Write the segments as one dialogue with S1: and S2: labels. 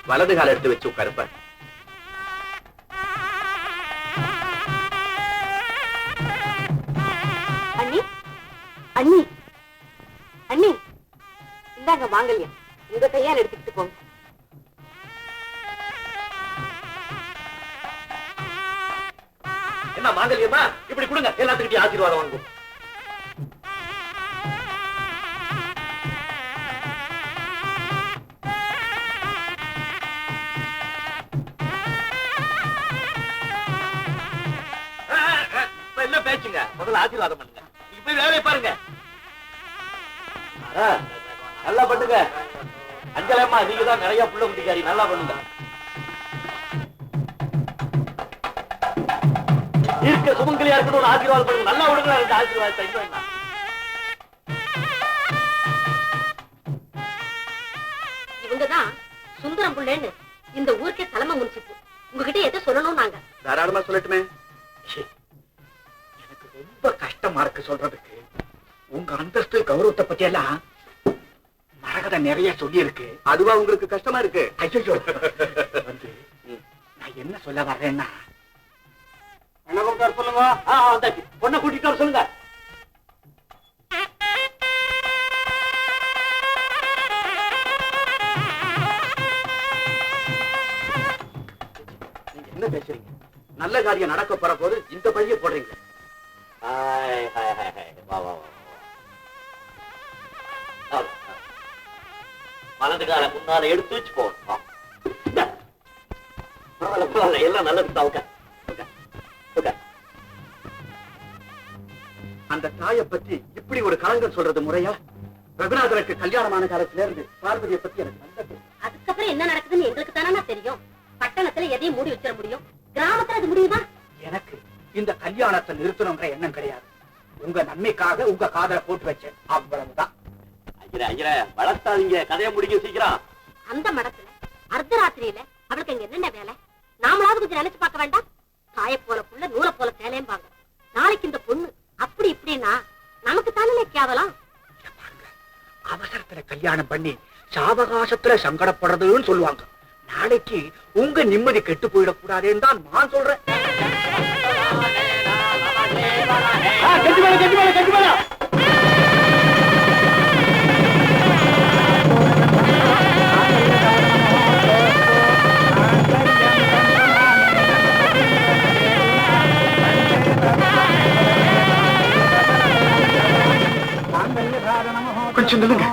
S1: வலது கால எடுத்து வச்சு உட்காருப்ப.
S2: அண்ணி அண்ணி அண்ணி, இந்தாங்க மாங்கல்யம், உங்க கையால் எடுத்துக்கிட்டு போங்க.
S1: என்ன மாங்கல்யமா இப்படி கொடுங்க, எல்லாத்துக்கிட்டையும் ஆசீர்வாதம் வாங்கும். என்ன பேச்சுங்க, முதல்ல ஆசீர்வாதம் பண்ணுங்க. நீங்க போய் வேலையை பாருங்க. நல்லா பண்ணுங்க. அஞ்சலம்மா, நீங்க தான் நிறைய புள்ள குட்டிக்காரி, நல்லா பண்ணுங்க. இருக்க சுமங்கலியா இருக்கணும், ஆசீர்வாதம் பண்ணுங்க. நல்லா விடுங்க ரெண்டு ஆசீர்வாதத்தை.
S2: இவங்கதான் சுந்தரம் புள்ளேன்னு இந்த ஊருக்கே தலைமை முடிச்சிட்டு. உங்ககிட்ட எதை சொல்லணும் நாங்க?
S1: தாராளமா சொல்லட்டுமே. எனக்கு ரொம்ப கஷ்டமா இருக்கு சொல்றதுக்கு. உங்க அந்தஸ்து கௌரவத்தை பத்தி எல்லாம் மரகத நிறைய சொல்லி இருக்கு. அதுவா உங்களுக்கு கஷ்டமா இருக்கு? ஐயோ, வந்து நான் என்ன சொல்ல வர்றேன்னா, சொல்லுங்க. பொண்ணை கூட்டிட்டு வர சொல்லுங்க. நீங்க என்ன பேசுறீங்க? நல்ல காரியம் நடக்க போற போது இந்த பழிய போடுறீங்க. வலது கால முன்னால எடுத்து வச்சு போகணும். எல்லாம் நல்லது. அந்த தாயை பத்தி இப்படி ஒரு காலங்கள் சொல்றது முறையா? ரகுநாதனுக்கு கல்யாணமான காலத்துல இருந்து பார்வதியை பத்தி எனக்கு நல்லது.
S2: அதுக்கப்புறம் என்ன நடக்குதுன்னு எங்களுக்கு தானே தெரியும். பட்டணத்துல எதையும் மூடி வச்சிட முடியும், கிராமத்துல அது முடியுமா?
S1: எனக்கு இந்த கல்யாணத்தை நிறுத்தணுங்கிற எண்ணம் கிடையாது. உங்க நன்மைக்காக உங்க காதலை போட்டு வச்சேன், அவ்வளவுதான். வளர்த்தாதீங்க, கதையை முடிக்க சீக்கிரம்.
S2: அந்த மடத்துல அர்த்தராத்திரியில அவளுக்கு அங்க என்னென்ன வேலை? நாமளாவது கொஞ்சம் நினைச்சு பார்க்க வேண்டாம்? காய போல புள்ள நூலை போல சேலையம்பாங்க. நாளைக்கு இந்த பொண்ணு அப்படி இப்படின்னா நமக்கு தானே கேவலம்.
S1: அவசரத்துல கல்யாணம் பண்ணி சாவகாசத்துல சங்கடப்படுறதுன்னு சொல்லுவாங்க. நாளைக்கு உங்க நிம்மதி கெட்டு போயிடக்கூடாதுன்னு தான் நான் சொல்றேன். கொஞ்சம் நில்லுங்க.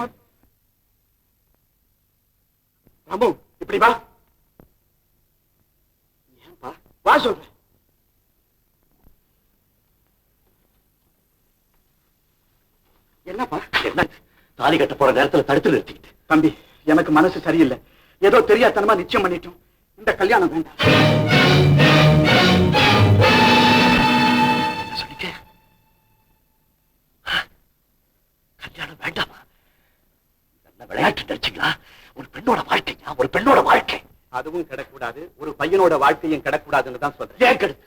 S1: ராமு, இப்படி வா. ஏன்பா வா சொல்றேன். என்னப்பா? என்ன தாலி கட்ட போற நேரத்துல தடுத்து நிறுத்திக்கிட்டு? தம்பி, எனக்கு மனசு சரியில்லை. ஏதோ தெரியாதனமா நிச்சயம் பண்ணிட்டோம். இந்த கல்யாணம் வேண்டாம். சொல்லிட்டு கல்யாணம் வேண்டாமா? நல்ல விளையாட்டு நடிச்சீங்களா? ஒரு பெண்ணோட வாழ்க்கையா? ஒரு பெண்ணோட வாழ்க்கை அதுவும் கிடக்கூடாது, ஒரு பையனோட வாழ்க்கையும் கிடக்கூடாதுன்னு தான் சொல்றேன். ஏன் கெடுது?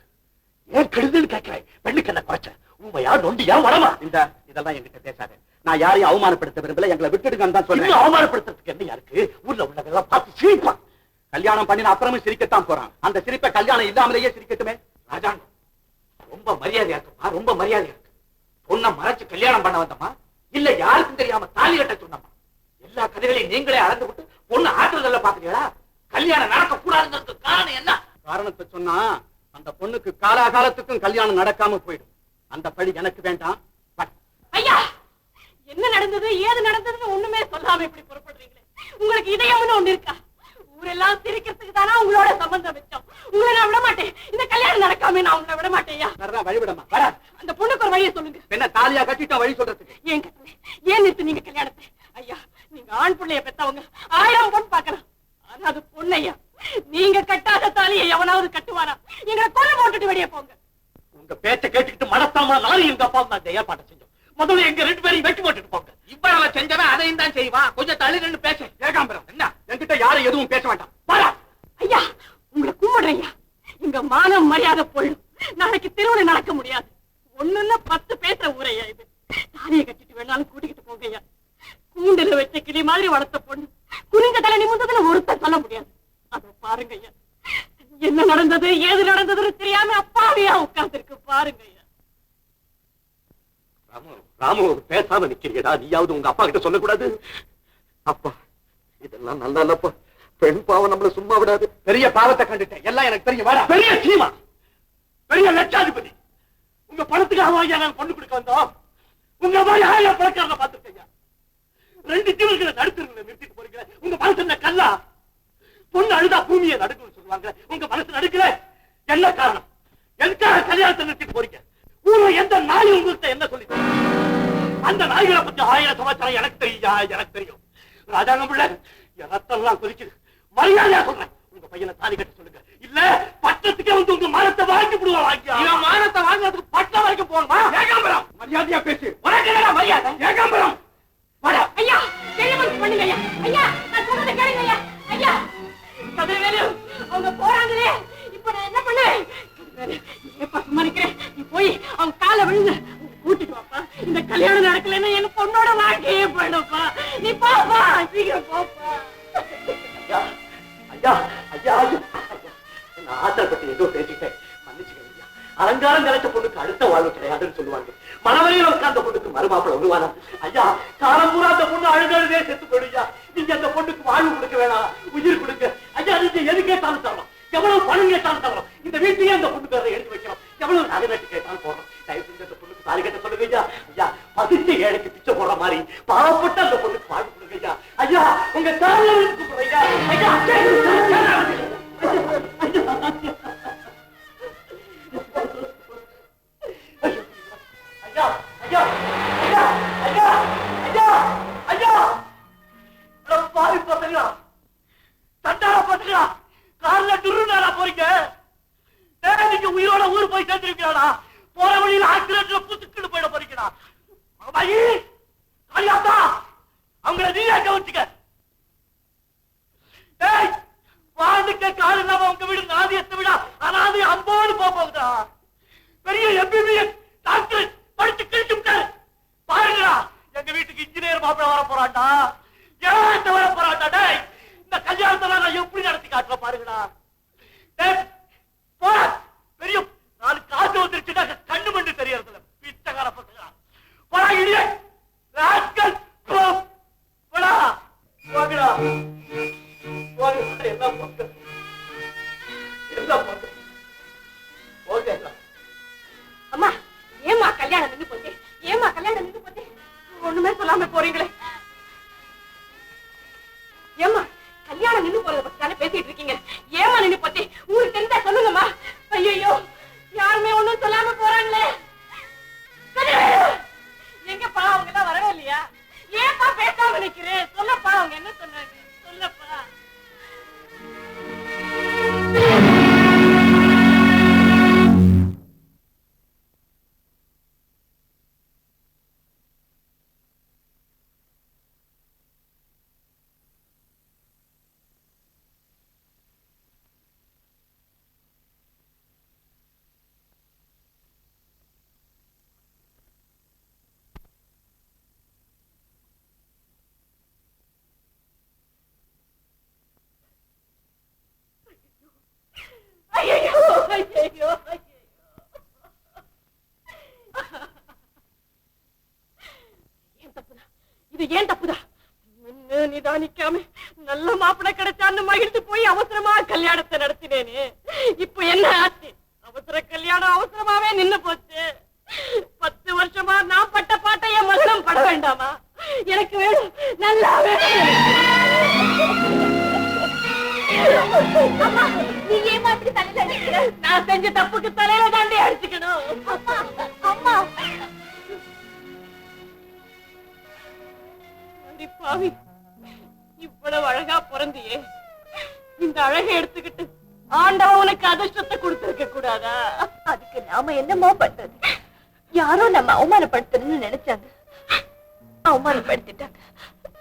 S1: ஏன் கெடுதுன்னு கேட்கிறேன். பெண்ணுக்கு என்ன குறைச்ச? உண்மையா நொண்டியா வரமா? இந்த இதெல்லாம் என்கிட்ட பேசாத. நான் யாரையும் அவமானப்படுத்த விரும்பல, எங்களை விட்டுடுங்கன்னு தான் சொல்றேன். அவமானப்படுத்துறதுக்கு என்ன யாருக்கு? ஊர்ல உள்ளதெல்லாம் பார்த்து சிரிப்பான். கல்யாணம் பண்ணின அப்புறமும் சிரிக்கத்தான் போறான். அந்த சிரிப்பை கல்யாணம் இல்லாமலேயே சிரிக்கட்டுமே. ராஜா, ரொம்ப மரியாதையா இருக்குமா? ரொம்ப மரியாதையா இருக்கு. பொண்ணை மறைச்சு கல்யாணம் பண்ண வந்தமா, இல்ல யாருக்கும் தெரியாம தாலி கட்ட சொன்னமா? எல்லா கதைகளையும் நீங்களே அளந்து விட்டு பொண்ணு ஆற்றுதல்ல பாக்குறீங்களா? கல்யாணம் நடக்க கூடாதுங்கிறதுக்கு காரணம் என்ன? காரணத்தை சொன்னா அந்த பொண்ணுக்கு காலாகாலத்துக்கும் கல்யாணம் நடக்காம போயிடும். அந்த பழி எனக்கு வேண்டாம்.
S2: ஐயா, என்ன நடந்தது ஏது நடந்ததுன்னு ஒண்ணுமே சொல்லாம இப்படி புறப்படுறீங்களே. உங்களுக்கு இதயம்னு ஒண்ணு இருக்கா? ஊரெல்லாம் சிரிக்கிறதுக்கு தானா உங்களோட சம்பந்தம் வச்சோம். உங்களை நான் விட மாட்டேன். இந்த கல்யாணம் நடக்காம நான் உங்களை விட மாட்டேன்.
S1: வழிவிடமா வர
S2: அந்த பொண்ணுக்கு ஒரு வழியை சொல்லுங்க.
S1: என்ன தாலியா கட்டிட்டா வழி சொல்றதுக்கு?
S2: ஏன் கட்டுறேன்? ஏன் நிறுத்து நீங்க கல்யாணத்தை? ஐயா, நீங்க ஆண் பிள்ளைய பெத்தவங்க 1000 பொண்ணு பாக்கலாம். ஆனா அது பொண்ணையா? நீங்க கட்டாத தாலியை எவனாவது கட்டுவாரா? எங்களை கொலை போட்டுட்டு வெளியே போங்க.
S1: உங்க பேச்ச கேட்டுக்கிட்டு மனசாம நானும் எங்க அப்பா தான் ஏற்பாடு செஞ்சோம். முதல்ல எங்க 2 பேரையும் வெட்டி போட்டுட்டு போங்க. இவ்வளவு செஞ்சவன் அதையும் தான் செய்வான். கொஞ்சம் தள்ளி நின்னு பேச. ஏகாம்பரம், என்ன என்கிட்ட யாரும் எதுவும் பேச வேண்டாம்.
S2: ஐயா, உங்களை கும்பிடுறேன். இங்க மானம் மரியாதை போயிடும். நாளைக்கு திருமணம் நடக்க முடியாது. ஒண்ணுன்னா 10 பேசுற ஊரையா இது. தாலியை கட்டிட்டு வேணாலும் கூட்டிக்கிட்டு போங்கய்யா. கூண்டுல வச்ச கிளி மாதிரி வளர்த்த பொண்ணு குனிஞ்ச தலை நிமிந்ததுல ஒருத்தர் சொல்ல முடியாது. பாருங்க ஐயா. என்ன நடந்தது ஏது நடந்ததுன்னு தெரியாம அப்பாவியா உட்கார்ந்து இருக்கு பாருங்க ஐயா.
S1: ராமு பேசாம நிக்கிறீடா, நீயாவது உங்க அப்பா கிட்ட சொல்லக்கூடாது. அப்பா இதெல்லாம் நல்லா இல்லப்பா, பெண் பாவம் நம்மள சும்மா விடாது. பெரிய பாவத்தை கண்டுட்டேன், எல்லாம் எனக்கு தெரியும். வாடா, பெரிய சீமா, பெரிய லட்சாதிபதி. உங்க பணத்துக்காக வாங்கியா நாங்க பொண்ணு கொடுக்க வந்தோம். உங்க மாதிரி ஆயிரம் பணக்காரனை பார்த்துருக்கீங்க. 2 ஜீவர்களை நடுத்துறீங்க, நிறுத்திட்டு போறீங்க. உங்க மனசு என்ன கல்லா? பொண்ணு அழுதா பூமியை நடுக்குன்னு சொல்லுவாங்க, உங்க மனசு நடுக்கல. என்ன காரணம்? எதுக்காக கல்யாணத்தை நிறுத்திட்டு போறீங்க? ஊர்ல எந்த நாய் உங்கள்கிட்ட என்ன சொல்லி? அந்த நாய்களை பத்தி 1000 சமாச்சாரம் எனக்கு தெரியும், எனக்கு தெரியும். ராஜாங்கம் பிள்ளை ரத்தெல்லாம் கொதிக்குது. மரியாதையா சொல்றேன், உங்க பையனை தாலி கட்ட சொல்லுங்க. இல்ல பட்டத்துக்கே வந்து உங்க மானத்தை வாங்கி விடுவாங்க. மானத்தை வாங்குறதுக்கு பட்டம் வரைக்கும் போகணுமா? ஏகாம்பரம் மரியாதையா பேசு. உனக்கு என்ன மரியாதை? ஏகாம்பரம்
S2: ஐயா பண்ணுங்க ஐயா. ஐயா நான் சொல்றதை கேளுங்க ஐயா. ஐயா கதிரவேலு அவங்க போறாங்களே, இப்ப நான் என்ன பண்ணேன்? எப்ப சும்மா நீ போய் அவங்க காலை விழுந்து கூட்டிட்டு வாப்பா. இந்த கல்யாணம் நடக்கலன்னா என்ன பொண்ணோட வாழ்க்கையே போயிடும்ப்பா. நீ போப்பா, சீக்கிரம் போப்பா.
S1: ஐயா ஐயா ஐயா, நான் ஆத்திரப்பட்டு ஏதோ பேசிட்டேன், மன்னிச்சுக்கங்க. அலங்காரம் கலைச்ச பொண்ணுக்கு அடுத்த வாழ்வு கிடையாதுன்னு சொல்லுவாங்க. மனவரையில் உட்கார்ந்த பொண்ணுக்கு மறுமாப்பிள்ள வருவானா? ஐயா காலம் பூரா அந்த பொண்ணு அழுதே செத்து போயிடுயா. நீங்க அந்த பொண்ணுக்கு வாழ்வு கொடுக்க வேணாம், உயிர் கொடுக்க. ஐயா நீங்க எது கேட்டாலும் தரணும், எவ்வளவு பணம் கேட்டாலும் தரணும். இந்த வீட்டையே அந்த பொண்ணு பேரை எழுதி வைக்கணும், எவ்வளவு நகை நட்டு கேட்டாலும் போடணும். தயவு செஞ்சு அந்த பொண்ணுக்கு தாலி கட்ட சொல்லுங்க ஐயா. ஐயா பசிச்ச ஏழைக்கு பிச்சை போடுற மாதிரி பாவப்பட்ட அந்த பொண்ணுக்கு வாழ்வு கொடுங்க ஐயா. ஐயா உங்க காலில் கூப்பிடுறீங்க ஐயா. ஐயா ஐயா ஐயா ஐயா ஐயா ஐயா பாவி பசங்களா, தட்டாரா பசங்களா, கார்ல துருநாளா போறீங்க. நீங்க உயிரோட ஊர் போய் சேர்ந்துருக்கீங்களா? போற வழியில ஆக்சிடென்ட்ல புத்துக்குன்னு போயிட போறீங்களா? அவங்கள நீயா கவனிச்சுக்க. வாழ்ந்துக்க கால் இல்லாம உங்க வீடு நாதியத்தை விட அனாதை அம்போடு போகுதா? பெரிய எம்பிபிஎஸ் டாக்டர் படிச்சு கிழிச்சு விட்டாரு பாருங்களா. எங்க வீட்டுக்கு இன்ஜினியர் மாப்பிள்ள வர போறாண்டா, ஏன் வர போறாண்டா. டேய் இந்த கல்யாணத்தை நான் எப்படி நடத்தி காட்டுற பாருங்களா. பெரிய 4 காசு வந்துருச்சுன்னா கண்ணு மண்டு தெரியறதுல பிச்சைக்கார பசங்களா. போடா இடியே ராஸ்கல், போடா போங்கடா போங்க. எல்லாம் போங்க, எல்லாம் போங்க. ஓகே
S2: அம்மா ஏமா கல்யாணம் நின்று போச்சு? ஏமா கல்யாணம் நின்று போச்சு? ஒண்ணுமே சொல்லாம போறீங்களே. ஏமா கல்யாணம் நின்று போறத பத்தி தானே பேசிட்டு இருக்கீங்க. ஏமா நின்று போச்சு? உங்களுக்கு தெரிஞ்சா சொல்லுங்கம்மா. ஐயோ யாருமே ஒண்ணும் சொல்லாம போறாங்களே. எங்கப்பா அவங்க எல்லாம் வரவே இல்லையா? ஏப்பா பேசாம நிக்கிறேன்? சொல்லப்பா அவங்க என்ன சொன்னாங்க, சொல்லப்பா. இது ஏன் தப்புதா? நிதானிக்காம நல்ல மாப்பிள்ளை கிடைச்சான்னு மகிழ்ந்து போய் அவசரமா கல்யாணத்தை நடத்தினேனே. இப்ப என்ன ஆச்சு? அவசர கல்யாணம் அவசரமாவே நின்னு போச்சு. 10 வருஷமா நான் பட்ட பாட்டை என் மகனும் பட வேண்டாமா? எனக்கு வேணும், நல்லா வேணும். நீ ஏமா இப்படி தலையில அடிக்கிற? நான் செஞ்ச தப்புக்கு தலையில தாண்டி அடிச்சுக்கணும். அம்மா அம்மா பாவி, இவ்வளவு அழகா பிறந்தியே, இந்த அழகை எடுத்துக்கிட்டு ஆண்டவன் உனக்கு அதிர்ஷ்டத்தை கொடுத்திருக்க கூடாதா?
S3: அதுக்கு நாம என்னமோ பண்றது? யாரோ நம்ம அவமானப்படுத்தணும்னு நினைச்சாங்க, அவமானப்படுத்திட்டாங்க.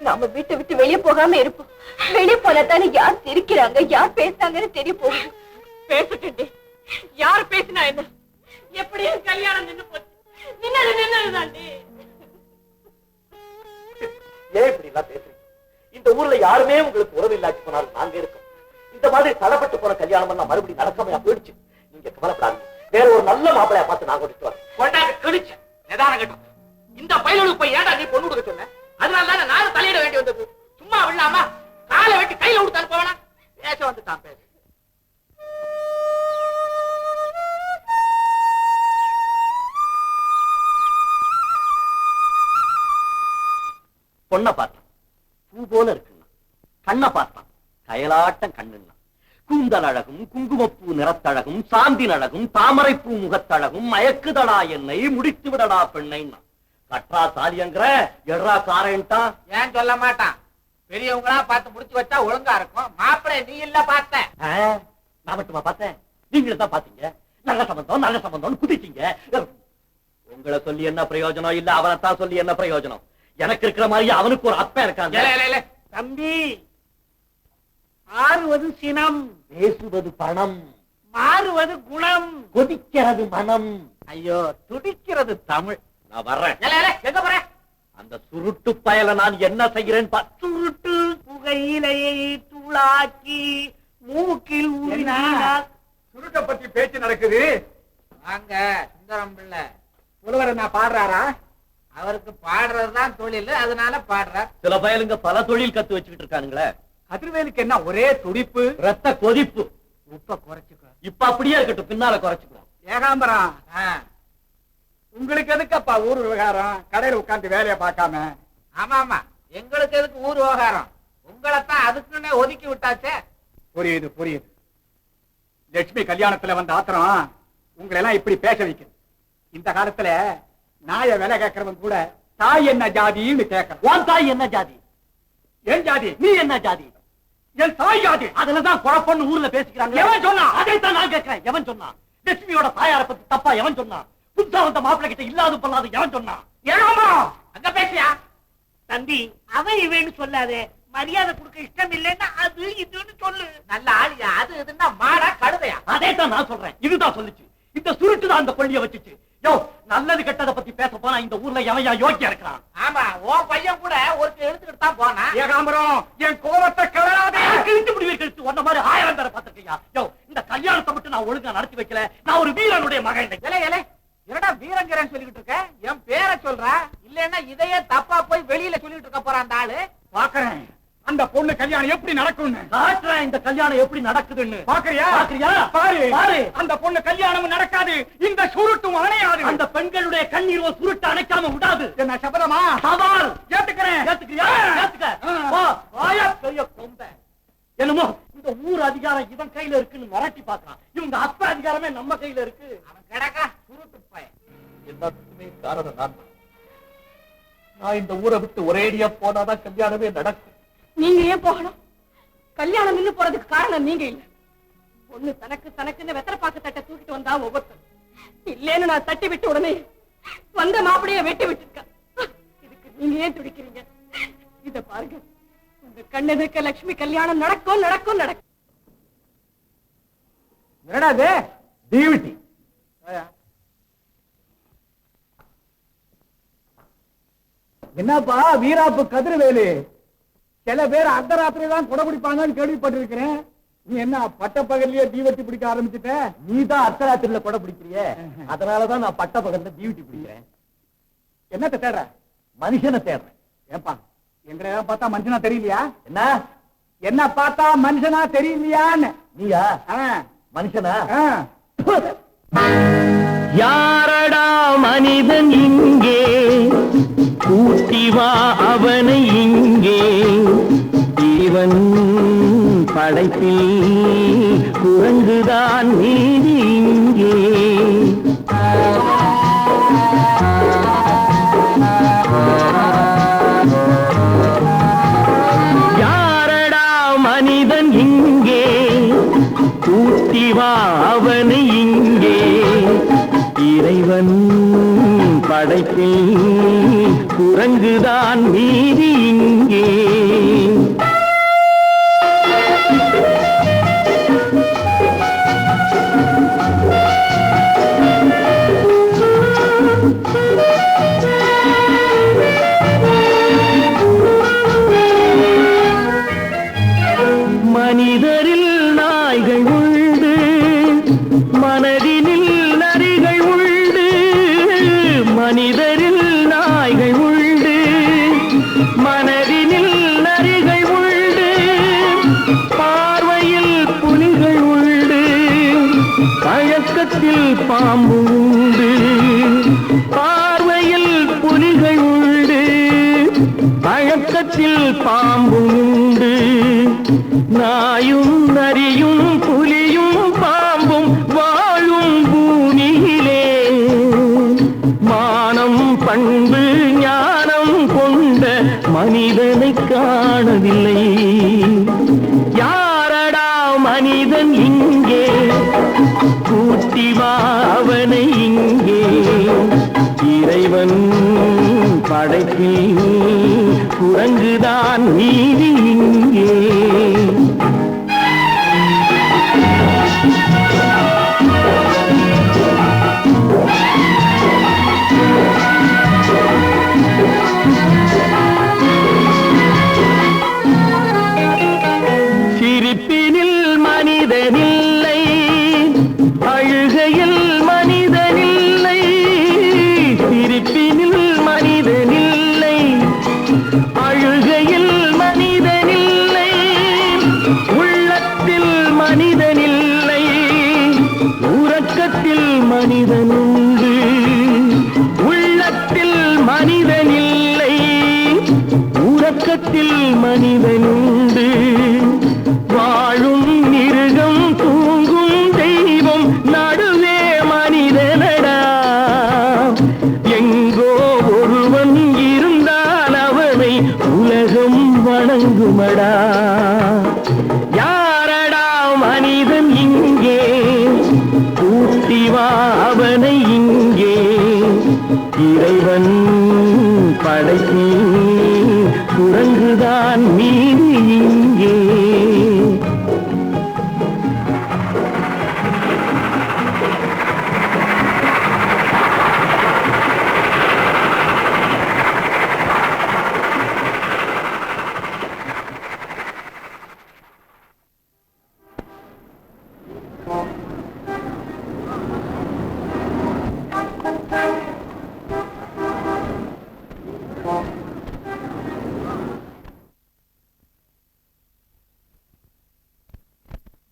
S3: நாம வீட்டை விட்டு வெளியே போகாம இருப்போம். வெளியே போனதானே யார் சிரிக்கிறாங்க, யார் பேசுறாங்கன்னு தெரிய போகுது.
S2: பேசட்டே, யார் பேசினா என்ன? எப்படியும் கல்யாணம் நின்னு போச்சு. நின்னதுதாண்டி.
S1: ஏன் இப்படி எல்லாம் பேசுறீங்க? இந்த ஊர்ல யாருமே உங்களுக்கு உறவு இல்லாச்சு போனாலும் நாங்க இருக்கோம். இந்த இந்த மாதிரி தடப்பட்டு போன கல்யாணம் எல்லாம் மறுபடியும் நடக்காமையா போயிடுச்சு. நீங்க கவலைப்படாதீங்க, வேற ஒரு நல்ல மாப்பிளைய பார்த்து நான் கொண்டுட்டு வரேன்.
S4: கொண்டாந்து கிழிச்சேன் நிதானம் கட்டும். இந்த பையனுக்கு போய் ஏடா நீ பொண்ணு கொடுக்க சொன்ன? அதனால தானே நானும் தலையிட வேண்டி வந்தது. சும்மா விடலாமா? காலை வெட்டி கையில கொடுத்தான்னு போவேனா? பேச வந்துட்டான் பேச.
S1: பொண்ணை பார்த்தான், பூ போல இருக்குன்னா. கண்ணை பார்த்தான், கயலாட்டம் கண்ணுன்னா. கூந்தல் அழகும் குங்குமப்பூ நிறத்தழகும் சாந்தின் அழகும் தாமரைப்பூ முகத்தழகும் மயக்குதடா என்னை முடித்து விடடா பெண்ணைன்னா. கற்றா தாலியங்கிற எட்ரா காரன்ட்டா.
S4: ஏன் சொல்ல மாட்டான்? பெரியவங்களா பார்த்து முடிச்சு வச்சா ஒழுங்கா இருக்கும். மாப்பிள்ளை நீ இல்ல பார்த்த.
S1: நான் மட்டுமா பார்த்தேன்? நீங்களும் தான் பாத்தீங்க. நல்ல சம்பந்தம் குதிச்சீங்க. உங்களை சொல்லி என்ன பிரயோஜனம்? இல்ல அவனைத்தான் சொல்லி என்ன பிரயோஜனம்? எனக்கு இருக்கிற மாதிரி அவனுக்கு ஒரு அப்ப இருக்காங்க.
S4: தம்பி, ஆறுவது சினம்,
S1: பேசுவது பணம்,
S4: மாறுவது குணம்,
S1: கொதிக்கிறது மனம்.
S4: ஐயோ துடிக்கிறது தமிழ்.
S1: நான் வர்றேன்.
S4: எங்க போற?
S1: அந்த சுருட்டு பயல நான் என்ன செய்கிறேன்?
S4: சுருட்டு புகையிலையை தூளாக்கி மூக்கில் ஊறினார்.
S5: சுருட்டை பத்தி பேச்சு நடக்குது.
S4: வாங்க சுந்தரம் பிள்ளை. புலவர் நான் பாடுறாரா? அவருக்கு பாடுறதுதான் தொழில், அதனால பாடுறார்.
S1: சில பயலுங்க பல தொழில் கத்து வச்சுக்கிட்டு இருக்கானுங்களே.
S5: கதிர்வேலுக்கு என்ன ஒரே துடிப்பு,
S1: ரத்த கொதிப்பு.
S4: உப்ப குறைச்சுக்கோ.
S1: இப்ப அப்படியே இருக்கட்டும், பின்னால குறைச்சுக்குவோம்.
S5: ஏகாம்பரம், உங்களுக்கு எதுக்கப்பா ஊர் விவகாரம்? கடையில உட்கார்ந்து வேலையை பார்க்காம.
S4: ஆமா ஆமா, எங்களுக்கு எதுக்கு ஊர் விவகாரம்? உங்களைத்தான் அதுக்குன்னே ஒதுக்கி விட்டாச்சே.
S5: புரியுது புரியுது. லட்சுமி கல்யாணத்துல வந்த ஆத்திரம் உங்களை எல்லாம் இப்படி பேச வைக்குது. இந்த காலத்துல நாய விலை கேட்கறவன் கூட தாய் என்ன ஜாதின்னு கேட்கறான்.
S1: உன் தாய் என்ன ஜாதி?
S5: என் ஜாதி.
S1: நீ என்ன ஜாதி?
S5: என் தாய் ஜாதி.
S1: அதுலதான் குழப்பம்னு ஊர்ல பேசிக்கிறாங்க.
S5: எவன் சொன்னா?
S1: அதைத்தான் நான் கேட்கிறேன். எவன் சொன்னா? லட்சுமியோட தாயார பத்தி தப்பா எவன் சொன்னா? புத்தா வந்த மாப்பிள்ளை கிட்ட இல்லாத பொல்லாத எவன் சொன்னா?
S4: ஏகாம்பரம், அங்க பேசியா? தம்பி, அவன் இவன்னு சொல்லாதே. மரியாதை கொடுக்க இஷ்டம் இல்லைன்னா அது இதுன்னு சொல்லு. நல்ல ஆளியா? அது இதுன்னா மாடா கழுதையா?
S1: அதேதான் நான் சொல்றேன். இதுதான் சொல்லுச்சு. இந்த சுருட்டு தான் அந்த பள்ளிய வச்சுச்சு. யோ, நல்லது கெட்டதை பத்தி பேச போனா இந்த ஊர்ல எவையா யோக்கியா இருக்கிறான்?
S4: ஆமா, உன் பையன் கூட ஒருத்தர் எடுத்துக்கிட்டு தான் போனா.
S5: ஏகாம்பரம், என் கோபத்தை கிளறாதே.
S1: கிழித்து முடிவை கிழித்து ஒன்ன மாதிரி 1000 பேரை பார்த்திருக்கியா? யோ, இந்த கல்யாணத்தை மட்டும் நான் ஒழுங்கா நடத்தி வைக்கல. நான் ஒரு வீரனுடைய மகன்.
S4: என்னடா வீரங்கிறேன்னு சொல்லிக்கிட்டு இருக்க? என் பேரை சொல்றா, இல்லன்னா இதையே தப்பா போய் வெளியில சொல்லிட்டு இருக்க போறான் அந்த ஆளு.
S5: பாக்குறேன் அந்த பொண்ணு கல்யாணம் எப்படி நடக்கும்னு.
S1: காட்டுறேன் இந்த கல்யாணம் எப்படி நடக்குதுன்னு.
S5: பாக்குறியா?
S1: பாக்குறியா?
S5: பாரு
S1: பாரு.
S5: அந்த பொண்ணு கல்யாணம் நடக்காது. இந்த சுருட்டும் அணையாது.
S1: அந்த பெண்களுடைய கண்ணீர் ஒரு சுருட்டு அணைக்காம விடாது.
S5: என்ன சபதமா?
S1: சவால்.
S5: ஏத்துக்கிறேன்.
S1: ஏத்துக்கிறியா? ஏத்துக்க. வா, வாயா பெரிய கொம்பை. என்னமோ இந்த ஊர் அதிகாரம் இவன் கையில இருக்குன்னு மிரட்டி பாக்குறான். இவங்க அப்ப அதிகாரமே நம்ம கையில இருக்கு.
S4: அவன் கிடக்கா சுருட்டு பையன்.
S1: எல்லாத்துக்குமே காரணம் நான் இந்த ஊரை விட்டு ஒரேடியா போனாதான் கல்யாணமே நடக்கும்.
S2: நீங்க ஏன் போகணும்? கல்யாணம் நின்னு போறதுக்கு காரணம் நீங்க இல்ல. பொண்ணு தனக்குன்னு வெத்தலை பாக்கு தட்டை தூக்கிட்டு வந்தா ஒவ்வொருத்தர் இல்லேன்னு நான் தட்டி விட்டு உடனே வந்த மாப்பிளைய வெட்டி விட்டுருக்க. இதுக்கு நீங்க ஏன் துடிக்கிறீங்க? இத பாருங்க, உங்க கண்ணெதுக்க லட்சுமி கல்யாணம் நடக்கும் நடக்கும் நடக்கும்.
S5: என்னடாது? டிவிட்டி. என்னப்பா வீராப்பு கதிர்வேலு, சில பேர் அர்த்தராத்திரி தான் குடை பிடிப்பாங்கன்னு கேள்விப்பட்டிருக்கிறேன். நீ என்ன பட்ட பகல்லையே தீவட்டி பிடிக்க ஆரம்பிச்சுட்ட?
S1: நீ தான் அர்த்தராத்திரில கூட பிடிக்கிறிய, அதனாலதான் நான் பட்ட பகல்ல டியூட்டி பிடிக்கிறேன்.
S5: என்னத்தை தேடுற?
S1: மனுஷனை தேடுறேன்.
S5: ஏப்பா, எங்களை பார்த்தா மனுஷனா தெரியலையா?
S1: என்ன
S5: என்ன பார்த்தா மனுஷனா தெரியலையான்னு?
S1: நீயா மனுஷனா?
S6: யாரடா மனிதன் இங்கே, கூட்டி வா அவனை இங்கே, இவன் படைப்பில் குரங்குதான் நீதி இங்கே. யாரடா மனிதன் இங்கே, கூட்டி வா அவனை இங்கே, இறைவன் படைப்பில் குரங்குதான் மீதி இங்கே. மனிதரில் பாம்பு உண்டு, பார்வையில் புலிகள் உண்டு, பழக்கத்தில் பாம்பு உண்டு. நாயும் நரியும் புலியும் பாம்பும் வாழும் பூமியிலே மானம் பண்பு ஞானம் கொண்ட மனிதனை காணவில்லை. யாரடா மனிதன் இங்கே, கூட்டி வா அவனை இங்கே. இறைவன் படைப்பில் குரங்குதான் நீதி இங்கே. சிரிப்பினில் மனிதனில்லை, அழுகையில் மனிதனில்லை. சிரிப்பினில் மனிதனில்லை, அழுகையில் மனிதனில்லை. உள்ளத்தில் மனிதனில்லை, உறக்கத்தில் மனிதனுண்டு. உள்ளத்தில் மனிதனில்லை, உறக்கத்தில் மனிதனுண்டு. வாழும் மிருகம் தூங்கும் தெய்வம் நடுவே மனிதனடா. எங்கோ ஒருவன் இருந்தால் அவனை உலகம் வணங்குமடா. யாரடா மனிதன் இங்கே, கூட்டி வா அவனை இங்கே. இறைவன் படைப்பில் குரங்குதான் மீதி இங்கே.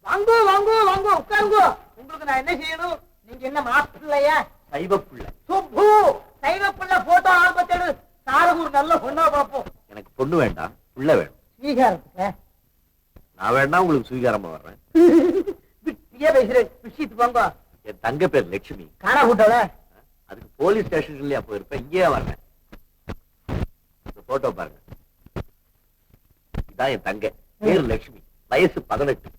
S4: வாங்கோ வாங்கோ வாங்கோ உட்காருங்கோ. உங்களுக்கு நான் என்ன செய்யணும்? நீங்க என்ன மாப்பிள்ளையா?
S1: சைவப்புள்ள.
S4: சுப்பு சைவப்புள்ள போட்டோ ஆல்பத்தோடு சாரகூர் நல்ல பொண்ணா பார்ப்போம்.
S1: எனக்கு பொண்ணு வேண்டாம், புள்ள வேணும்.
S4: ஸ்வீகாரத்துக்கு
S1: நான் வேணா உங்களுக்கு சுவீகாரமா வர்றேன்.
S4: பேசுறேன் விஷயத்துக்கு வாங்க.
S1: என் தங்க பேர் லட்சுமி.
S4: காணா கூட்டோட
S1: அதுக்கு போலீஸ் ஸ்டேஷன் இல்லையா போயிருப்பேன், இங்கேயே வர்றேன். போட்டோ பாருங்க, இதான் என் தங்க பேர் லட்சுமி, வயசு 18.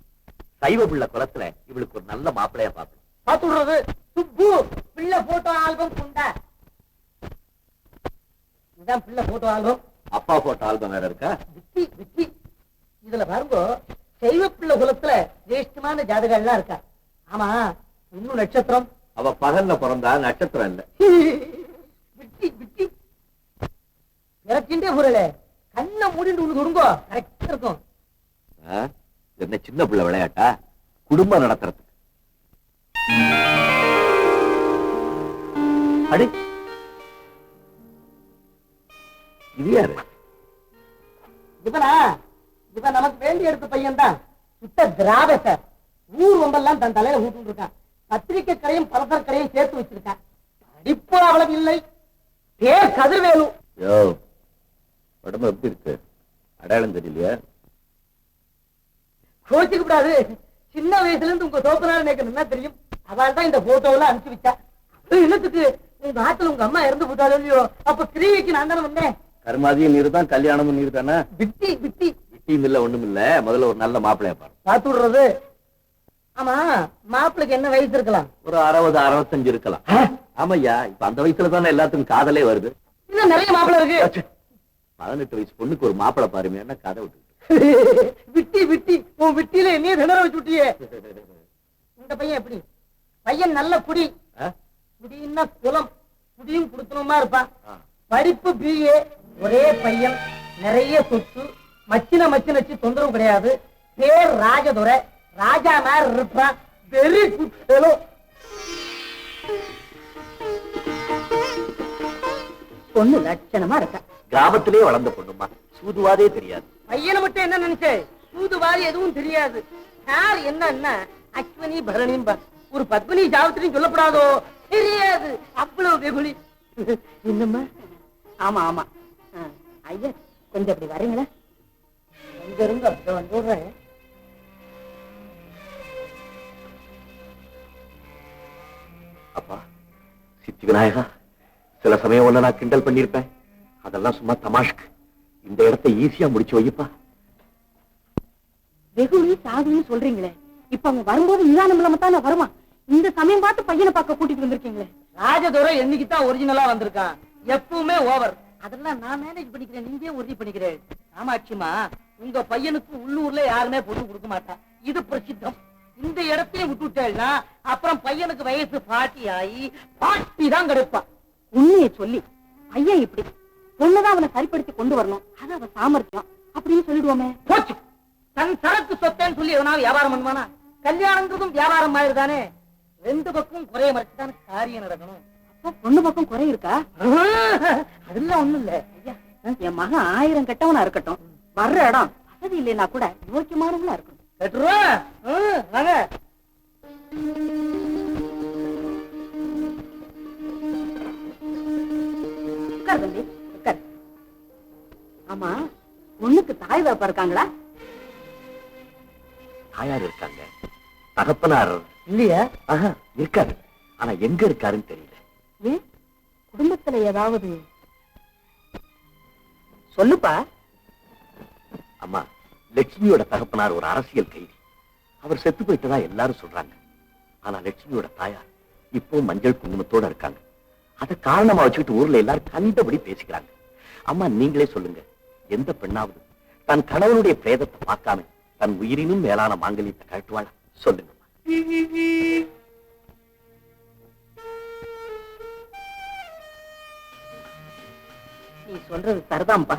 S1: சைவ பிள்ளை குலத்துல இவளுக்கு ஒரு நல்ல மாப்பிள்ளையா பார்க்கணும்.
S4: பார்த்து விடுறது. சுப்பு பிள்ளை போட்டோ ஆல்பம் கொண்டா. இதுதான் பிள்ளை போட்டோ ஆல்பம்.
S1: அப்பா போட்டோ ஆல்பம் வேற இருக்கா?
S4: விக்கி விக்கி இதுல பாருங்க, சைவ பிள்ளை குலத்துல ஜேஷ்டமான ஜாதகம்லாம் இருக்கா. ஆமா, இன்னும் நட்சத்திரம்.
S1: அவ பகல்ல பிறந்தா, நட்சத்திரம் இல்ல.
S4: விக்கி விக்கி இறக்கின்றே பொருள கண்ணை மூடிட்டு உனக்கு விடுங்கோ, கரெக்டா இருக்கும்.
S1: என்ன சின்ன பிள்ளை விளையாட்டா? குடும்பம் நடத்துறதுக்கு. அடி இது யாரு?
S4: இவனா? இவன் நமக்கு வேண்டி எடுத்த பையன் தான். சுத்த திராவிடர். ஊர் ரொம்பெல்லாம் தன் தலையில ஊட்டு இருக்கான். பத்திரிகை கடையும் பலசர கடையும் சேர்த்து வச்சிருக்கான். படிப்பு அவ்வளவு இல்லை. பேர் கதிர்வேலு.
S1: யோ, உடம்பு எப்படி இருக்கு? அடையாளம் தெரியலையா?
S4: கோச்சிக்க கூடாது. சின்ன வயசுல இருந்து உங்க தோப்பனார் எனக்கு என்ன தெரியும். அவள் தான் இந்த போட்டோவெல்லாம் அனுப்பிச்சு வச்சா. இன்னத்துக்கு உங்க ஆத்துல உங்க அம்மா இறந்து போட்டாலும் இல்லையோ, அப்ப கிரீவிக்கு நான் தானே வந்தேன்.
S1: கருமாதியும் நீர் தான், கல்யாணமும் நீர் தானே.
S4: விட்டி விட்டி
S1: விட்டியும் இல்ல, ஒண்ணும் இல்ல. முதல்ல ஒரு நல்ல மாப்பிள்ளையா பாரு.
S4: பார்த்து விடுறது. ஆமா, மாப்பிளைக்கு என்ன வயசு இருக்கலாம்?
S1: ஒரு 60, 65 இருக்கலாம். ஆமையா, இப்ப அந்த வயசுல தானே எல்லாத்துக்கும் காதலே வருது.
S4: இன்னும் நிறைய மாப்பிள்ளை இருக்கு.
S1: 18 வயசு பொண்ணுக்கு ஒரு மாப்பிள்ளை பாருமே, கதை விட்டு.
S4: விட்டி விட்டி உன் விட்டியில என்னைய திணற வச்சு விட்டியே. இந்த பையன் எப்படி? பையன் நல்ல குடி. குடின்னா குலம். குடியும் குடுத்தணுமா இருப்பான். படிப்பு BA. ஒரே பையன், நிறைய சொத்து, மச்சின மச்சினச்சு தொந்தரவு கிடையாது. பேர் ராஜதுரை. ராஜா மாதிரி இருப்பான். Very good fellow. பொண்ணு லட்சணமா இருக்கா.
S1: கிராமத்திலே வளர்ந்த பொண்ணுமா, சூதுவாதே தெரியாது.
S4: பையனை மட்டும் என்ன நினைச்சே? சூதுவாரி எதுவும் தெரியாது. யார் என்னன்னா அஸ்வினி பரணிம்பா. ஒரு பத்மினி சாவித்திரின்னு சொல்லப்படாதோ? தெரியாது, அவ்வளவு வெகுளி. என்னம்மா?
S2: ஆமா ஆமா. ஐயா கொஞ்சம் அப்படி வரீங்களா?
S4: அங்க இருந்து அப்படி வந்துடுறேன்.
S1: அப்பா, சித்தி விநாயகா, சில சமயம் ஒண்ணு நான் கிண்டல் பண்ணிருப்பேன். அதெல்லாம் சும்மா தமாஷ்க்கு. இந்த இடத்தை ஈஸியா முடிச்சு வைப்பா.
S2: வெகுளி சாகுன்னு சொல்றீங்களே, இப்ப அவங்க வரும்போது நிதானம் இல்லாம தானே வருவான். இந்த சமயம் பார்த்து பையனை பார்க்க கூட்டிட்டு வந்திருக்கீங்களே.
S4: ராஜதுரை என்னைக்குதான் ஒரிஜினலா வந்திருக்கான், எப்பவுமே ஓவர். அதெல்லாம் நான் மேனேஜ் பண்ணிக்கிறேன், நீங்க உறுதி பண்ணிக்கிறேன். காமாட்சிமா, உங்க பையனுக்கு உள்ளூர்ல யாருமே பொண்ணு கொடுக்க மாட்டா, இது பிரசித்தம். இந்த இடத்தையும் விட்டுட்டேன்னா அப்புறம் பையனுக்கு வயசு 40 ஆகி 40 தான் கிடைப்பான்.
S2: உண்மையை சொல்லி பையன் இப்படி பொண்ணுதான் அவனை சரிப்படுத்தி கொண்டு வரணும், அது அவன் சாமர்த்தியம் அப்படின்னு சொல்லிடுவோமே.
S4: போச்சு, தன் சரக்கு சொத்தேன்னு சொல்லி எவனாவது வியாபாரம் பண்ணுவானா? கல்யாணங்கிறதும் வியாபாரம் மாதிரி தானே. 2 பக்கம் குறைய மறைச்சுதான் காரியம் நடக்கணும்.
S2: அப்போ பொண்ணு பக்கம் குறை இருக்கா?
S4: அதெல்லாம் ஒண்ணும் இல்ல.
S2: ஐயா, என் மகன் 1000 கெட்டவனா இருக்கட்டும், வர்ற இடம் வசதி இல்லைன்னா கூட யோக்கியமானவங்களா இருக்கணும்.
S4: வாங்க.
S2: உட்கார் தம்பி, உட்கார். ஆமா, பொண்ணுக்கு தாய் தாப்பா இருக்காங்களா?
S1: தாயார் இருக்காங்க, தகப்பனார்
S4: இல்லையா?
S1: இருக்காரு. ஆனா எங்க இருக்காருன்னு தெரியல.
S2: ஏன் குடும்பத்துல ஏதாவது சொல்லுப்பா.
S1: அம்மா, லட்சுமியோட தகப்பனார் ஒரு அரசியல் கைதி. அவர் செத்து போயிட்டதா எல்லாரும் சொல்றாங்க. ஆனா லட்சுமியோட தாயார் இப்போ மஞ்சள் குங்குமத்தோட இருக்காங்க. அத காரணமா வச்சுக்கிட்டு ஊர்ல எல்லாரும் கண்டபடி பேசிக்கிறாங்க. அம்மா, நீங்களே சொல்லுங்க, எந்த பெண்ணாவது தன் கணவனுடைய பிரேதத்தை பார்க்காம தன் உயிரினும் மேலான மாங்கல்யத்தை கழட்டுவாள்? சொல்லுங்க.
S2: நீ சொல்றது சரிதான்ப்பா.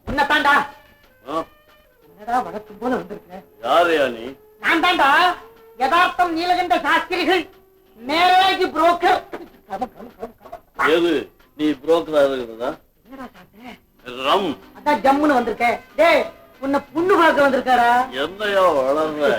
S4: உன்னதாண்டா. என்னடா வழக்கம் போல வந்திருக்க?
S1: யாரையா நீ?
S4: நான் தாண்டா யதார்த்தம் நீலகண்ட சாஸ்திரிகள், மேரேஜ் புரோக்கர்.
S1: எது, நீ புரோக்கரா இருக்கிறதா?
S4: என்னடா சாப்பிட்ட?
S1: ரம்.
S4: அதான் ஜம்முன்னு வந்திருக்கேன். டேய், உன்னை புண்ணு பார்க்க வந்திருக்காரா?
S1: என்னையோ வளர்ற.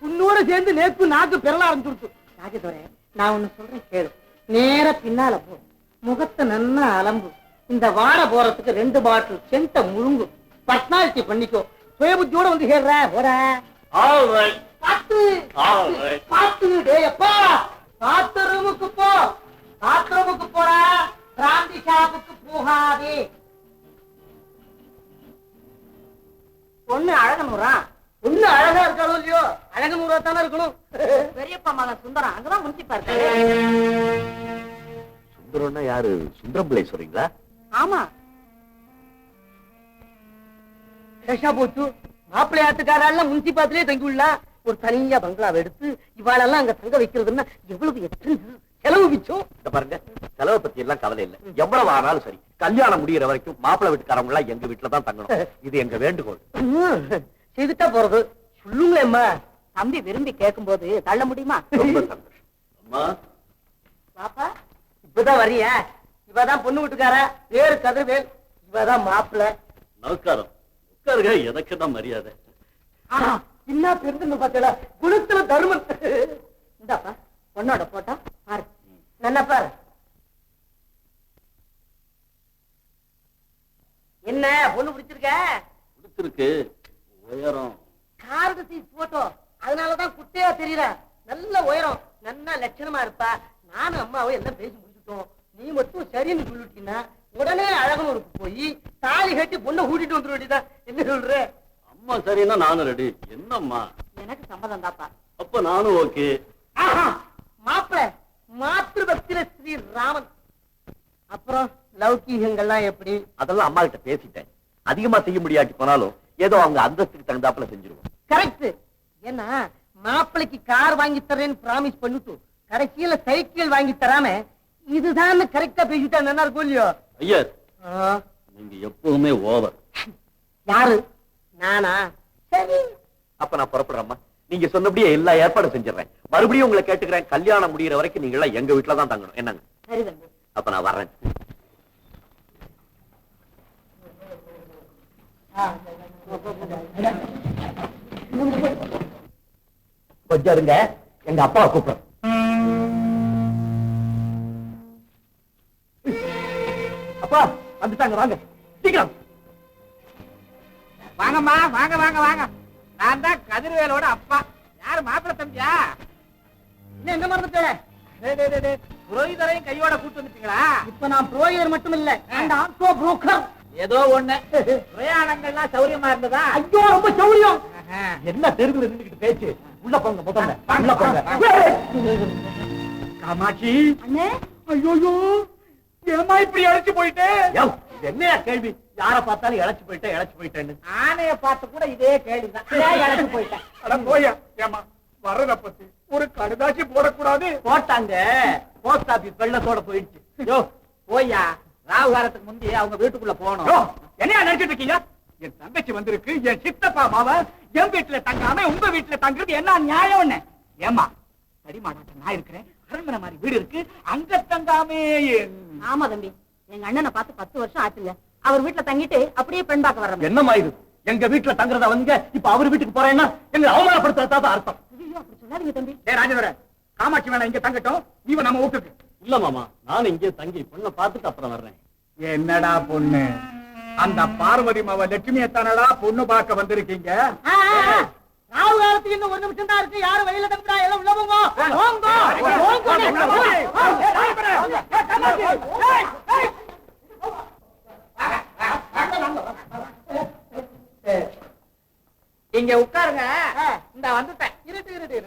S4: உன்னோட சேர்ந்து நேத்து நாக்கு பெறல ஆரம்பிச்சுடுச்சு. ராஜதுரை, நான் ஒண்ணு சொல்றேன் கேளு. நேர பின்னால போ, முகத்தை நன்னா அலம்பு. இந்த வாட போறதுக்கு 2 பாட்டில் சென்ட முழுங்கு. பர்சனாலிட்டி பண்ணிக்கோ. சுயபுத்தியோட வந்து கேடுற போற. பாத்து பாத்து. டேய் அப்பா, பாத்ரூமுக்கு போ. பாத்ரூமுக்கு போற, பிராந்தி ஷாப்புக்கு போகாதே.
S2: பொண்ணு அழகனூரா?
S4: பொண்ணு அழகா இருக்காளோ இல்லையோ, அழகனூரா தானே இருக்கணும்.
S2: பெரியப்பா மகன் சுந்தரம் அங்கதான் முன்சிப்பா இருக்காரு.
S1: சுந்தரம்னா யாரு? சுந்தரம் பிள்ளை சொல்றீங்களா?
S2: ஆமா.
S4: தஷா போச்சு. மாப்பிள்ளை ஆத்துக்காரெல்லாம் முன்சிபாத்திலே தங்கிவிடலாம். ஒரு தனியா பங்களாவை எடுத்து இவாளெல்லாம் அங்க தங்க வைக்கிறதுன்னா எவ்வளவு எக்ஸ்பென்சிவ், செலவு மிச்சம்.
S1: இந்த பாருங்க, செலவை பத்தி எல்லாம் கவலை இல்ல. எவ்வளவு ஆனாலும் சரி, கல்யாணம் முடிகிற வரைக்கும் மாப்பிள்ளை வீட்டுக்காரங்க எல்லாம் எங்க வீட்டுல தான் தங்கணும். இது எங்க வேண்டுகோள்.
S4: செய்துட்டா போறது. சொல்லுங்களேம்மா.
S2: தம்பி விரும்பி கேட்கும் போது தள்ள முடியுமா?
S1: ரொம்ப சந்தோஷம். அம்மா,
S2: பாப்பா
S4: இப்பதான் வரிய. இவதான் பொண்ணு வீட்டுக்கார, பேரு கதிர்வேல். இவதான் மாப்பிள்ளை.
S1: நமஸ்காரம். உட்காருங்க, எனக்கு தான் மரியாதை.
S4: என்ன பெருந்து பார்த்தா குணத்துல தருமன்.
S2: இந்தாப்பா பொண்ணோட போட்டோ பாரு.
S4: நல்லா பாரு. என்ன பொண்ணு பிடிச்சிருக்க?
S1: பிடிச்சிருக்கு. உயரம்
S4: கார்டு சைஸ் போட்டோ, அதனாலதான் குட்டையா தெரியல. நல்ல உயரம், நல்ல லட்சணமா இருப்பா. நானும் அம்மாவும் எல்லாம் பேசி முடிச்சுட்டோம். நீ மட்டும் சரின்னு சொல்லிட்டீங்கன்னா உடனே அழகனூருக்கு போய் தாலி கட்டி பொண்ணை கூட்டிட்டு வந்துட வேண்டியதான். என்ன சொல்ற?
S1: அம்மா சரின்னா நானும் ரெடி. என்னம்மா?
S2: எனக்கு சம்மதம் தாப்பா.
S1: அப்ப நானும் ஓகே.
S4: மாப்பிள மாத்திரு பக்தில ஸ்ரீ ராமன். அப்புறம் லௌகீகங்கள்லாம் எப்படி?
S1: அதெல்லாம் அம்மா கிட்ட பேசிட்டேன். அதிகமா செய்ய முடியாட்டி போனாலும் ஏதோ அவங்க அந்தஸ்துக்கு தகுந்தாப்புல செஞ்சிருவோம்.
S4: கரெக்ட். ஏன்னா மாப்பிளைக்கு கார் வாங்கி தரேன்னு பிராமிஸ் பண்ணிட்டு கடைசியில சைக்கிள் வாங்கி தராம இதுதான் கரெக்டா பேசிட்டா நல்லா இருக்கும் இல்லையோ?
S1: ஐயர், நீங்க எப்பவுமே ஓவர்.
S4: யாரு? நானா? சரி,
S1: அப்ப நான் புறப்படுறேம்மா. நீங்க சொன்னபடியே எல்லா ஏற்பாடும் செஞ்சிடறேன். மறுபடியும் உங்களை கேட்டுக்கிறேன், கல்யாணம் முடிகிற வரைக்கும் நீங்க எல்லாம் எங்க வீட்டுல தான் தங்கணும். என்னங்க?
S2: சரி தம்பி.
S1: அப்ப நான் வர்றேன். கொஞ்சம் இருங்க, எங்க அப்பாவை கூப்பிடுறேன். அப்பா வந்துட்டாங்க, வாங்க சீக்கிரம்
S5: வாங்கம்மா, வாங்க வாங்க வாங்க. நான் தான் கதிர்வேலோட அப்பா. யாரு மாப்பிள்ள தம்பியா?
S4: இன்னும் எங்க மறந்துட்டேன்?
S5: புரோகிதரையும் கையோட கூட்டு வந்துட்டீங்களா?
S4: இப்ப நான் புரோகிதர் மட்டும் இல்ல, அந்த ஆட்டோ புரோக்கர்.
S5: ஏதோ ஒண்ணு. பிரயாணங்கள்லாம் சௌரியமா இருந்ததா?
S4: ஐயோ ரொம்ப சௌரியம்.
S1: என்ன தெருவில் நின்றுகிட்டு பேச்சு? உள்ள போங்க, முதல்ல உள்ள போங்க.
S5: காமாட்சி,
S3: அண்ணே
S5: ஐயோ ஏமா இப்படி அழைச்சு போயிட்டு?
S1: யோவ், இது என்னையா கேள்வி? யார பார்த்தாலும் இழைச்சு போயிட்டேன்னு.
S5: ஆனைய பார்த்து கூட இதே கேள்விதான். இழைச்சு போயிட்டேன். அட போயா. ஏமா வர்றத பத்தி ஒரு கடுதாசி போடக்கூடாது?
S1: போட்டாங்க, போஸ்ட் ஆபீஸ் வெள்ளத்தோட போயிடுச்சு.
S5: யோ போயா, ராகுகாரத்துக்கு முந்தி அவங்க வீட்டுக்குள்ள போனோம். என்னையா நினைச்சிட்டு இருக்கீங்க? என் தங்கச்சி வந்திருக்கு, என் சித்தப்பா மாவ என் வீட்டுல தங்காம உங்க வீட்டுல தங்குறது என்ன நியாயம்? என்ன ஏமா தடிமாடாட்ட நான் இருக்கிறேன், அரண்மனை மாதிரி வீடு இருக்கு, அங்க தங்காமே.
S3: ஆமா தம்பி, எங்க அண்ணனை பார்த்து 10 வருஷம் ஆச்சுங்க. அவர் வீட்டுல தங்கிட்டு அப்படியே பெண் பார்க்க வர்றோம்.
S1: என்னமா இது? எங்க வீட்டுல தங்குறத வந்து இப்ப அவர் வீட்டுக்கு போறேன்னா எங்களை அவமானப்படுத்துறதா அர்த்தம்.
S3: அப்படி சொல்லாதீங்க தம்பி.
S5: ராஜேந்திரன், காமாட்சி வேணா இங்க தங்கட்டும், நீ நம்ம வீட்டுக்கு.
S1: இல்ல மாமா, நான் இங்கே தங்கி பொண்ணை பார்த்துட்டு அப்புறம் வர்றேன்.
S5: என்னடா பொண்ணு? அந்த பார்வதி மாவ லட்சுமியத்தானடா பொண்ணு பார்க்க வந்திருக்கீங்க?
S4: ராவு காலத்துக்கு இன்னும் 1 நிமிஷம் தான் இருக்கு. யாரும் வெளியில தம்பிடா, எல்லாம் உள்ள போங்க.
S5: இங்க உட்காருங்க. இந்த வந்துட்டேன். இருட்டு.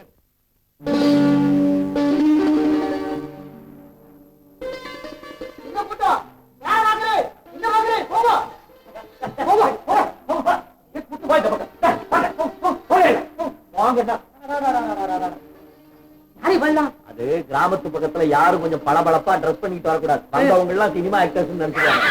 S4: இந்த கூட்டம் யார் வாங்குது? இந்த வாங்குது, போங்க போங்க போங்க.
S1: அது கிராமத்து பக்கத்துல யாரும் கொஞ்சம் பளபளப்பா ட்ரெஸ் பண்ணிட்டு வரக்கூடாது. வந்தவங்க எல்லாம் சினிமா ஆக்டர்ஸ் நினைச்சுக்காங்க.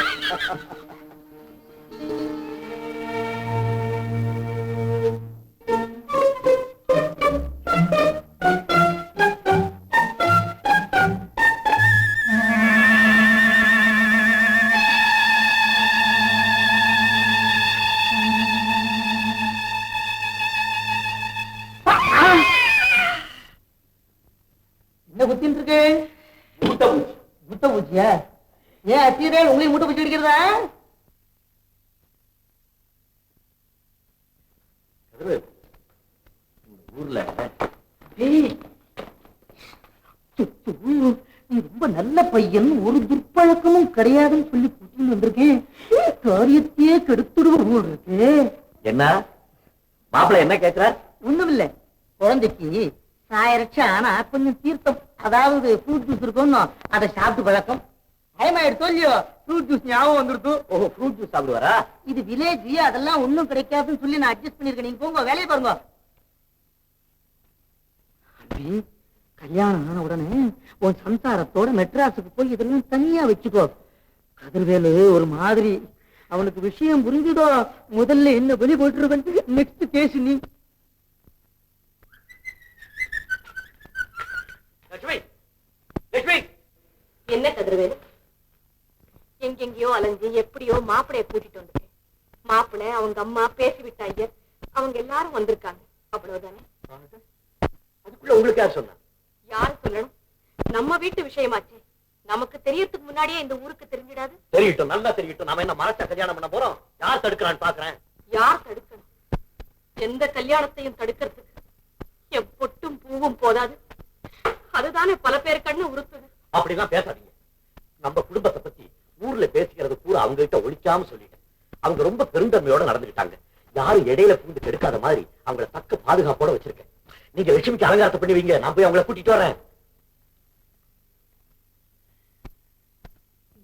S4: என்ன குத்தின்னு இருக்கு? முட்டை பூச்சியா? ஏன் அத்தீரே உங்களையும் முட்டை பூச்சி அடிக்கிறதா?
S1: ஊர்ல
S4: நீ ரொம்ப நல்ல பையன், ஒரு துர்ப்பழக்கமும் கிடையாதுன்னு சொல்லி கூட்டின்னு வந்திருக்கேன். காரியத்தையே கெடுத்துடுவ போல் இருக்கு.
S1: என்ன மாப்பிள்ள என்ன கேட்கிற?
S4: ஒண்ணும் இல்ல, குழந்தைக்கு சாயரட்சா ஆனா கொஞ்சம் தீர்த்தம், அதாவது ஃப்ரூட் ஜூஸ் இருக்கும்னு அதை சாப்பிட்டு பழக்கம். டைமாயிடுத்தோ இல்லையோ, ஃப்ரூட் ஜூஸ் ஞாபகம் வந்துருத்து.
S1: ஓஹோ, ஃப்ரூட் ஜூஸ் சாப்பிடுவாரா?
S4: இது வில்லேஜ், அதெல்லாம் ஒண்ணும் கிடைக்காதுன்னு சொல்லி நான் அட்ஜஸ்ட் பண்ணிருக்கேன். நீங்க போங்க, வேலையை பாருங்க. கல்யாணம் ஆன உடனே உன் சம்சாரத்தோட மெட்ராஸுக்கு போய் இதெல்லாம் தனியா வச்சுக்கோ. கதிர்வேலு ஒரு மாதிரி, அவனுக்கு விஷயம் புரிஞ்சுதோ முதல்ல என்ன வெளி போட்டுருவன். நெக்ஸ்ட் கேஸ் நீ.
S3: என்ன கதிர்வேலு, எங்கெங்கயோ அலைஞ்சு எப்படியோ மாப்பிளைய கூட்டிட்டு வந்துட்டேன். மாப்பிள்ளை அவங்க அம்மா பேசி விட்டாங்க, அவங்க எல்லாரும் வந்திருக்காங்க, அவ்வளவுதானே?
S1: அதுக்குள்ள உங்களுக்கு யார் சொன்னா?
S3: யாரு சொல்லணும்? நம்ம வீட்டு விஷயமாச்சு, நமக்கு தெரியறதுக்கு முன்னாடியே இந்த ஊருக்கு தெரிஞ்சிடாது?
S1: தெரியட்டும், நல்லா தெரியட்டும். நாம என்ன மரத்தை கல்யாணம் பண்ண போறோம்? யார் தடுக்கிறான்னு பாக்குறேன்.
S3: யார் தடுக்கணும்? எந்த கல்யாணத்தையும் தடுக்கிறதுக்கு என் பொட்டும் பூவும் போதாது. அதுதானே பல பேர் கண்ணு உறுத்துது.
S1: அப்படிலாம் பேசாதீங்க. நம்ம குடும்பத்தை பத்தி ஊர்ல பேசிக்கிறது பூரா அவங்க கிட்ட ஒழிக்காம சொல்லிட்டேன். அவங்க ரொம்ப பெருந்தன்மையோட நடந்துக்கிட்டாங்க. யாரும் இடையில பூந்து கெடுக்காத மாதிரி அவங்கள தக்க பாதுகாப்போட வச்சிருக்கேன். நீங்க லட்சுமிக்கு அலங்காரத்தை பண்ணி வைங்க, நான் போய் அவங்கள கூட்டிட்டு வரேன்.